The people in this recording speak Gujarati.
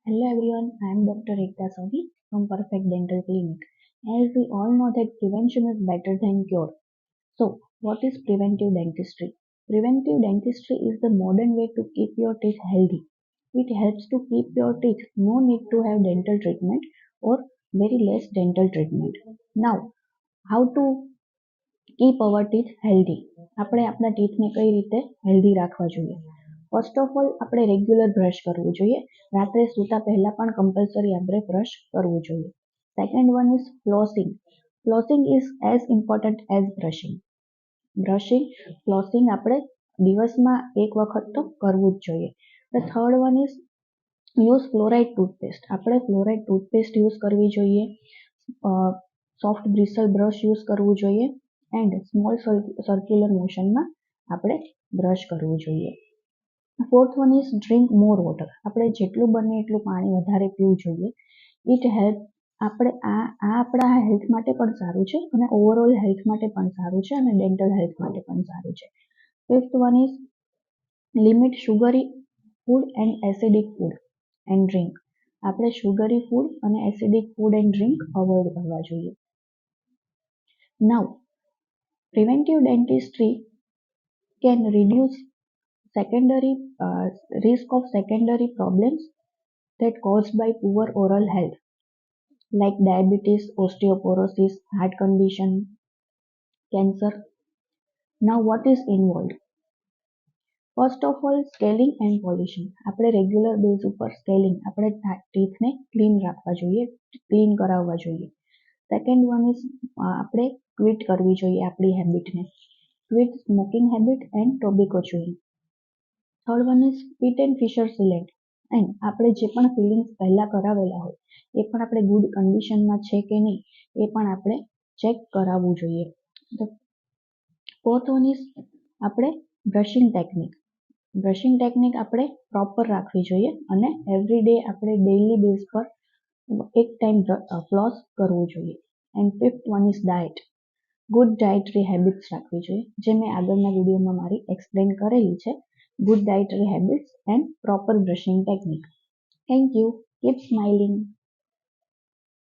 Hello everyone, I am Dr. Ekta Soni from Perfect Dental Clinic. As we all know that prevention is better than cure. So, what is preventive dentistry? Preventive dentistry is the modern way to keep your teeth healthy. It helps to keep your teeth, no need to have dental treatment or very less dental treatment. Now, how to keep hour teeth healthy. આપણે આપણા ટીથને કઈ રીતે હેલ્ધી રાખવા જોઈએ? ફર્સ્ટ ઓફ ઓલ આપણે રેગ્યુલર બ્રશ કરવું જોઈએ. રાત્રે સૂતા પહેલા પણ કમ્પલસરી આપણે બ્રશ કરવું જોઈએ. Second one is flossing. Flossing is as important as brushing. Flossing આપણે દિવસમાં એક વખત તો કરવું જ જોઈએ. The third one is use fluoride toothpaste. આપણે ફ્લોરાઇડ ટૂથપેસ્ટ યુઝ કરવી જોઈએ. સોફ્ટ બ્રિસલ બ્રશ યુઝ કરવું જોઈએ એન્ડ સ્મોલ સર્ક્યુલર મોશનમાં આપણે બ્રશ કરવું જોઈએ. Fourth one is drink more water. આપણે જેટલું બને એટલું પાણી વધારે પીવું જોઈએ. ઇટ હેલ્પ આપણે આપણા હેલ્થ માટે પણ સારું છે અને ઓવરઓલ હેલ્થ માટે પણ સારું છે અને ડેન્ટલ હેલ્થ માટે પણ સારું છે. Fifth one is limit sugary food and acidic food and drink. આપણે શુગરી ફૂડ અને acidic food and drink avoid કરવા જોઈએ. Now, preventive dentistry can reduce risk of secondary problems that caused by poor oral health, like diabetes, osteoporosis, heart condition, cancer. Now, what is involved? First of all scaling and polishing. આપણે રેગ્યુલર બેઝ ઉપર સ્કેલિંગ, આપણે ટીથને ક્લીન રાખવા જોઈએ, ક્લીન કરાવવા જોઈએ. સેકન્ડ વન ઇઝ આપણે ક્વિટ કરવી જોઈએ આપણી હેબિટને. Quit smoking habit and tobacco chewing. Third one is spit and fissure sealant. And આપણે જે પણ ફિલિંગ્સ પહેલાં કરાવેલા હોય એ પણ આપણે ગુડ કન્ડિશનમાં છે કે નહીં એ પણ આપણે ચેક કરાવવું જોઈએ. ફોર્થ વન ઇઝ આપણે બ્રશિંગ ટેકનિક. બ્રશિંગ ટેકનિક આપણે પ્રોપર રાખવી જોઈએ અને એવરી ડે આપણે ડેઇલી બેઝ પર એક ટાઈમ ફ્લોસ કરવું જોઈએ. And fifth one is diet. Good dietary habits રાખવી જોઈએ, જે મેં આગળના વિડીયોમાં મારી એક્સપ્લેન કરેલી છે. Good dietary habits and proper brushing technique. Thank you. Keep smiling.